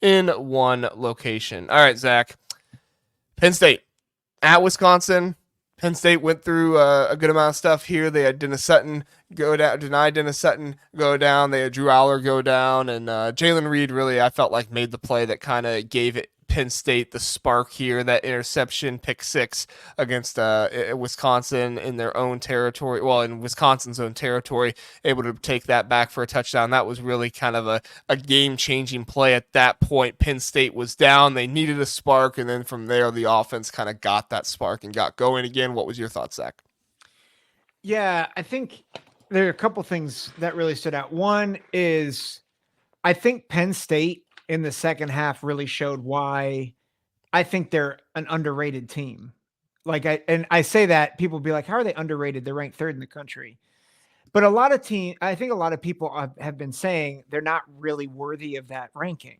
in one location. All right, Zach. Penn State at Wisconsin. Penn State went through a good amount of stuff here. They had Dennis Sutton go down, denied Dennis Sutton go down. They had Drew Allar go down, and Jalen Reed really, I felt like, made the play that kind of gave it Penn State the spark here. That interception, pick six against Wisconsin in their own territory. Well, in Wisconsin's own territory, able to take that back for a touchdown. That was really kind of a game-changing play at that point. Penn State was down. They needed a spark, and then from there, the offense kind of got that spark and got going again. What was your thoughts, Zach? Yeah, I think there are a couple things that really stood out. One is I think Penn State in the second half really showed why I think they're an underrated team. I say that people be like, how are they underrated? They're ranked third in the country. But I think a lot of people have been saying they're not really worthy of that ranking.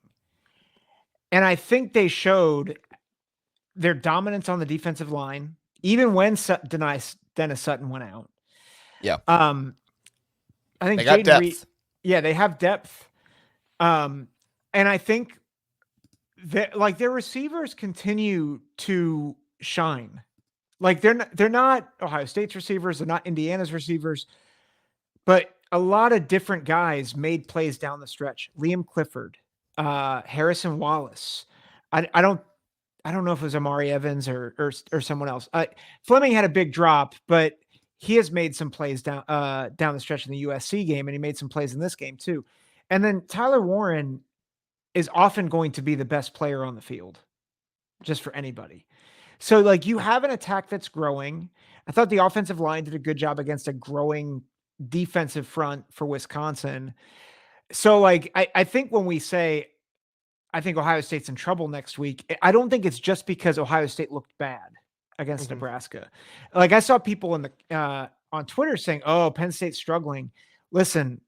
And I think they showed their dominance on the defensive line, even when Dennis Sutton went out. Yeah. I think they got depth. Reed, yeah, they have depth. And I think that like their receivers continue to shine. Like they're not Ohio State's receivers, they're not Indiana's receivers, but a lot of different guys made plays down the stretch. Liam Clifford, Harrison Wallace. I don't know if it was Amari Evans or someone else. Fleming had a big drop, but he has made some plays down the stretch in the USC game, and he made some plays in this game too. And then Tyler Warren is often going to be the best player on the field, just for anybody. So like you have an attack that's growing. I thought the offensive line did a good job against a growing defensive front for Wisconsin. So like, I think when we say, I think Ohio State's in trouble next week, I don't think it's just because Ohio State looked bad against Nebraska. Like I saw people in the, on Twitter saying, oh, Penn State's struggling. Listen,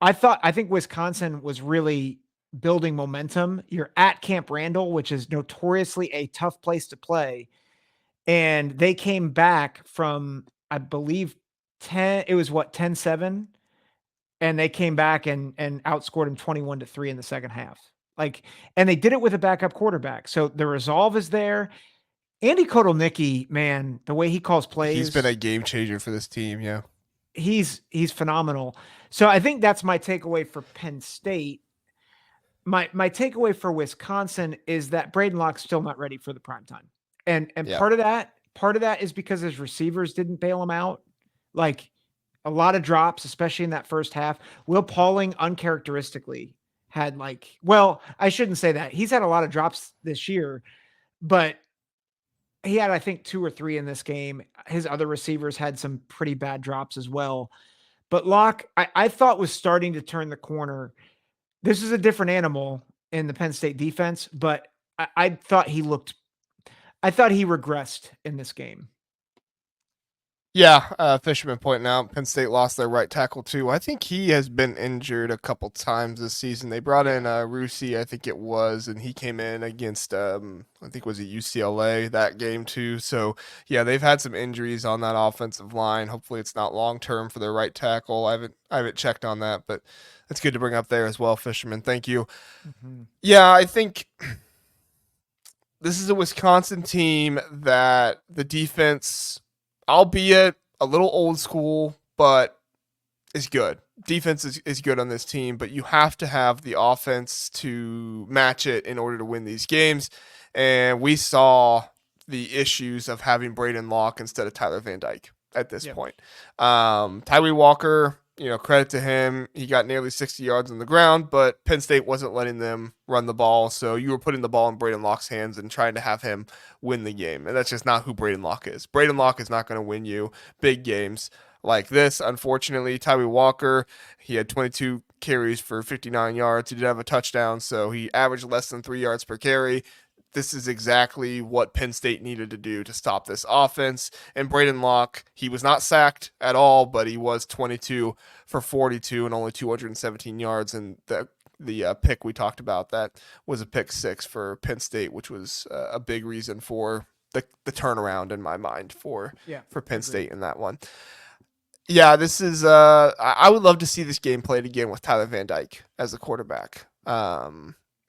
I think Wisconsin was really building momentum. You're at Camp Randall, which is notoriously a tough place to play. And they came back from, I believe, 10-7. And they came back and outscored them 21-3 in the second half. Like, and they did it with a backup quarterback. So the resolve is there. Andy Kotelnicki, man, the way he calls plays. He's been a game changer for this team. Yeah. He's phenomenal. So I think that's my takeaway for Penn State. My takeaway for Wisconsin is that Braden Locke's still not ready for the prime time. And part of that is because his receivers didn't bail him out. Like a lot of drops, especially in that first half. Will Pauling uncharacteristically had I shouldn't say that. He's had a lot of drops this year, but he had, I think, 2 or 3 in this game. His other receivers had some pretty bad drops as well. But Locke, I thought was starting to turn the corner. This is a different animal in the Penn State defense, but I thought he regressed in this game. Yeah, Fisherman pointing out Penn State lost their right tackle too. I think he has been injured a couple times this season. They brought in Rusi, I think it was, and he came in against I think it was a UCLA that game too. So yeah, they've had some injuries on that offensive line. Hopefully it's not long term for their right tackle. I haven't checked on that, but that's good to bring up there as well, Fisherman. Thank you. Mm-hmm. Yeah, I think this is a Wisconsin team that the defense, albeit a little old school, but is good. Defense is good on this team, but you have to have the offense to match it in order to win these games. And we saw the issues of having Braden Locke instead of Tyler Van Dyke at this point. Tyree Walker, credit to him. He got nearly 60 yards on the ground, but Penn State wasn't letting them run the ball. So you were putting the ball in Braden Locke's hands and trying to have him win the game. And that's just not who Braden Locke is. Braden Locke is not going to win you big games like this. Unfortunately, Tyree Walker, he had 22 carries for 59 yards. He did have a touchdown, so he averaged less than 3 yards per carry. This is exactly what Penn State needed to do to stop this offense. And Braden Locke, he was not sacked at all, but he was 22 for 42 and only 217 yards. And the pick we talked about, that was a pick 6 for Penn State, which was a big reason for the turnaround in my mind for Penn State in that one. Yeah, this is I would love to see this game played again with Tyler Van Dyke as the quarterback.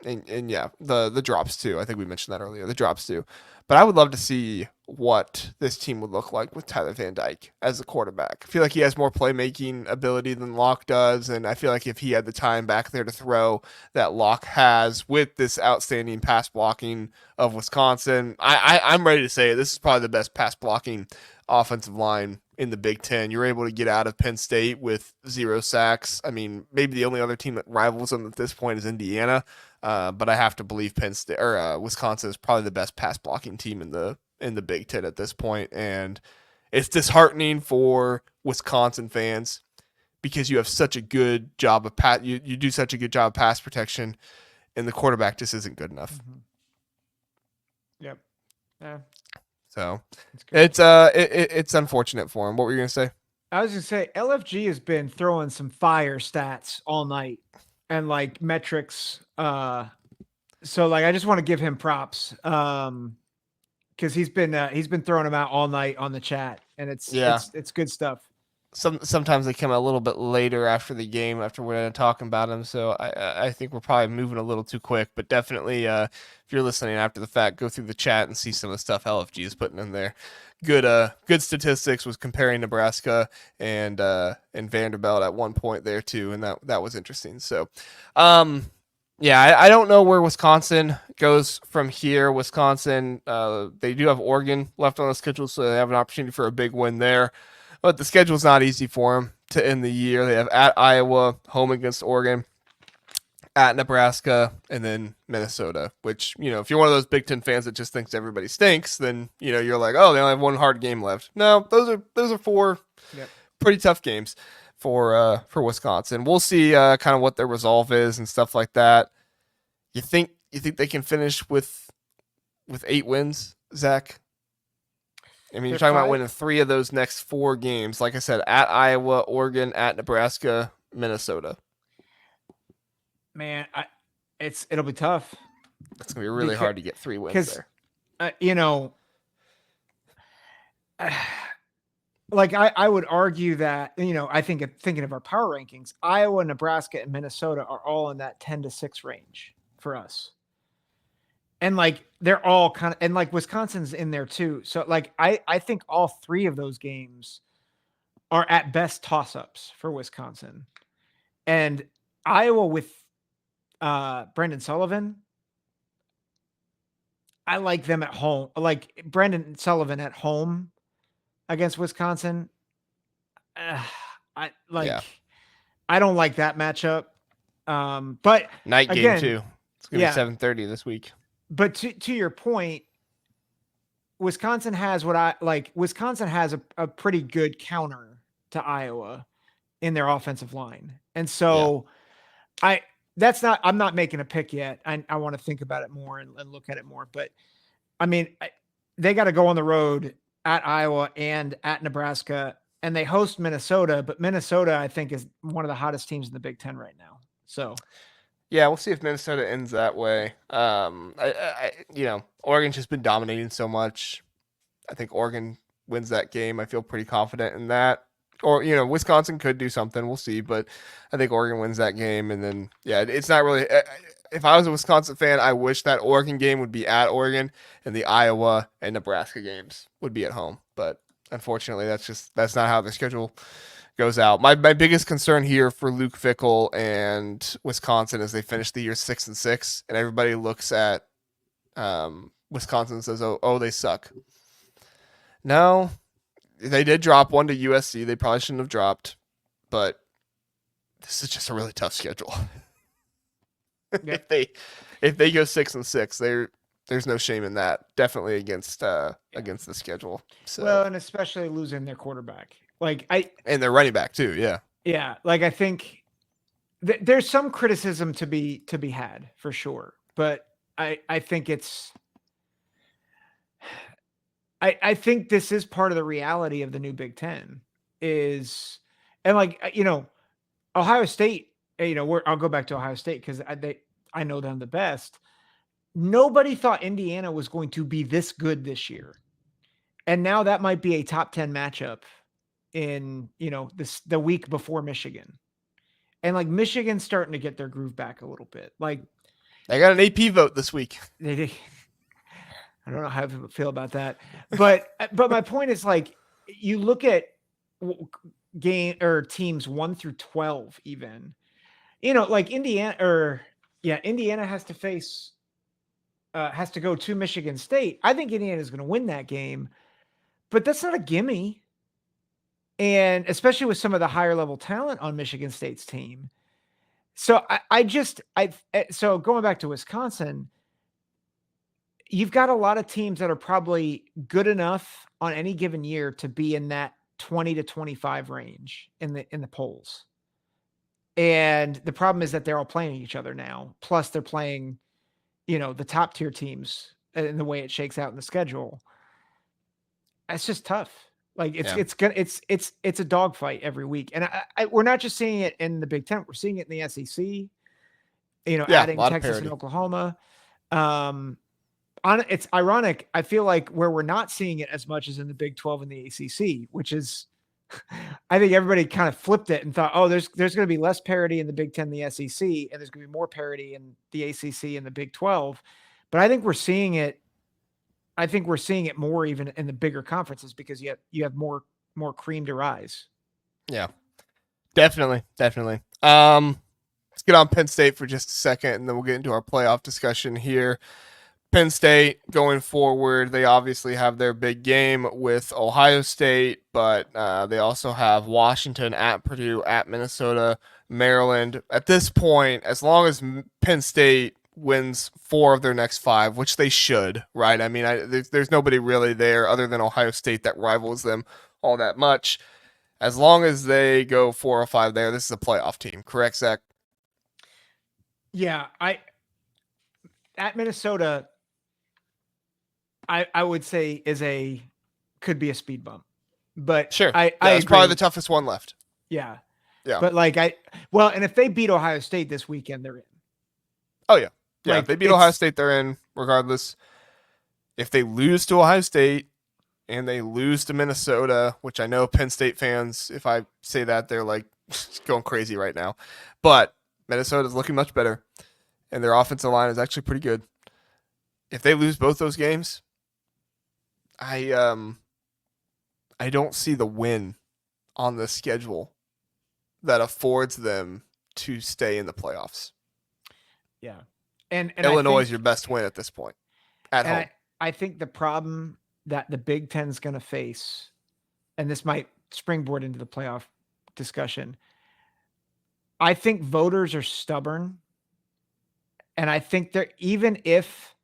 And yeah, the drops too. I think we mentioned that earlier. The drops too. But I would love to see what this team would look like with Tyler Van Dyke as the quarterback. I feel like he has more playmaking ability than Locke does, and I feel like if he had the time back there to throw that Locke has with this outstanding pass blocking of Wisconsin, I'm ready to say it. This is probably the best pass blocking offensive line in the Big Ten. You're able to get out of Penn State with 0 sacks. I mean, maybe the only other team that rivals them at this point is Indiana. But I have to believe Penn State or Wisconsin is probably the best pass blocking team in the Big Ten at this point, and it's disheartening for Wisconsin fans because you have such a good job of you do such a good job of pass protection, and the quarterback just isn't good enough. Mm-hmm. Yep. Yeah. So it's unfortunate for him. What were you gonna say? I was gonna say LFG has been throwing some fire stats all night and like metrics. So like I just want to give him props. Because he's been throwing them out all night on the chat, and it's good stuff. Sometimes they come a little bit later after the game after we're talking about them, so I think we're probably moving a little too quick. But definitely, if you're listening after the fact, go through the chat and see some of the stuff LFG is putting in there. Good statistics was comparing Nebraska and Vanderbilt at one point there too, and that was interesting. So, yeah, I don't know where Wisconsin goes from here. Wisconsin, they do have Oregon left on the schedule, so they have an opportunity for a big win there. But the schedule's not easy for them to end the year. They have at Iowa, home against Oregon, at Nebraska, and then Minnesota, which, if you're one of those Big Ten fans that just thinks everybody stinks, then, you're like, oh, they only have one hard game left. No, those are 4 pretty tough games for Wisconsin. We'll see kind of what their resolve is and stuff like that. You think they can finish with 8 wins, Zach? I mean, you're talking about winning 3 of those next 4 games. Like I said, at Iowa, Oregon, at Nebraska, Minnesota. Man, it'll be tough. It's gonna be really hard to get 3 wins there. Like I would argue that, I think thinking of our power rankings, Iowa, Nebraska, and Minnesota are all in that 10-6 range for us. And like, they're all kind of, and like Wisconsin's in there too. So like, I think all 3 of those games are at best toss-ups for Wisconsin. And Iowa with Brendan Sullivan, I like them at home. Like Brendan Sullivan at home against Wisconsin. I don't like that matchup. But night game too. It's gonna be 7:30 this week. But to your point, Wisconsin has Wisconsin has a pretty good counter to Iowa in their offensive line. And so I'm not making a pick yet. I want to think about it more and look at it more. But I mean, they got to go on the road at Iowa and at Nebraska, and they host Minnesota. But Minnesota, I think, is one of the hottest teams in the Big Ten right now. So. Yeah, we'll see if Minnesota ends that way. Oregon's just been dominating so much. I think Oregon wins that game. I feel pretty confident in that. Or, Wisconsin could do something. We'll see. But I think Oregon wins that game. And then, it's not really – if I was a Wisconsin fan, I wish that Oregon game would be at Oregon and the Iowa and Nebraska games would be at home. But unfortunately, that's not how the schedule – goes out. My biggest concern here for Luke Fickell and Wisconsin is they finished the year 6-6, and everybody looks at Wisconsin and says, "Oh, they suck." No, they did drop one to USC. They probably shouldn't have dropped, but this is just a really tough schedule. Yep. if they go 6-6, there's no shame in that. Definitely against the schedule. So. Well, and especially losing their quarterback. And their running back too, yeah. Yeah, like I think there's some criticism to be had for sure, but I think it's I think this is part of the reality of the new Big Ten is, and Ohio State. I'll go back to Ohio State because I know them the best. Nobody thought Indiana was going to be this good this year, and now that might be a top 10 matchup in the week before Michigan, and like Michigan's starting to get their groove back a little bit. Like They got an AP vote this week. I don't know how I feel about that, but my point is, like, you look at game or teams 1 through 12, even, like Indiana has to face has to go to Michigan State. I think Indiana is going to win that game, but that's not a gimme. And especially with some of the higher level talent on Michigan State's team. So so going back to Wisconsin, you've got a lot of teams that are probably good enough on any given year to be in that 20 to 25 range in the polls. And the problem is that they're all playing each other now. Plus they're playing, the top tier teams in the way it shakes out in the schedule. It's just tough. Like it's a dogfight every week. And we're not just seeing it in the Big Ten. We're seeing it in the SEC, adding Texas and Oklahoma. It's ironic. I feel like where we're not seeing it as much as in the Big 12 and the ACC, which is, I think everybody kind of flipped it and thought, oh, there's going to be less parity in the Big 10, the SEC, and there's going to be more parity in the ACC and the Big 12. But I think we're seeing it. I think we're seeing it more even in the bigger conferences because you have more cream to rise. Yeah, definitely. Let's get on Penn State for just a second, and then we'll get into our playoff discussion here. Penn State going forward, they obviously have their big game with Ohio State, but they also have Washington, at Purdue, at Minnesota, Maryland. At this point, as long as Penn State wins 4 of their next 5, which they should, right? I mean, there's nobody really there other than Ohio State that rivals them all that much. As long as they go 4 or 5 there, this is a playoff team. Correct, Zach? Yeah, at Minnesota, I would say could be a speed bump, but sure, it's probably the toughest one left. Yeah. But and if they beat Ohio State this weekend, they're in. Oh yeah. Yeah, if they beat Ohio State, they're in regardless. If they lose to Ohio State and they lose to Minnesota, which I know Penn State fans, if I say that, they're like going crazy right now. But Minnesota's looking much better, and their offensive line is actually pretty good. If they lose both those games, I don't see the win on the schedule that affords them to stay in the playoffs. Yeah. And Illinois is your best win at this point at home. I think the problem that the Big Ten is going to face, and this might springboard into the playoff discussion, I think voters are stubborn. And I think even if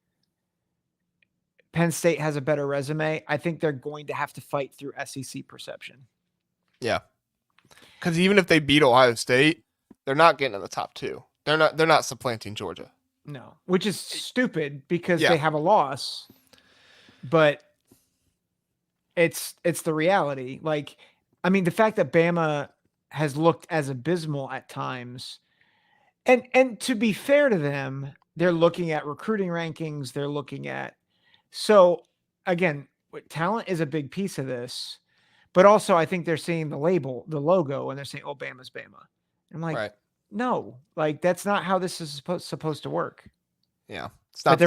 Penn State has a better resume, I think they're going to have to fight through SEC perception. Yeah. Because even if they beat Ohio State, they're not getting in the top 2. They're not supplanting Georgia. No, which is stupid because they have a loss, but it's the reality. Like, I mean, the fact that Bama has looked as abysmal at times, and to be fair to them, they're looking at recruiting rankings. They're looking at, so again, talent is a big piece of this, but also I think they're seeing the logo, and they're saying, oh, Bama's Bama. I'm like, right. No, like that's not how this is supposed to work. Yeah, it's not. But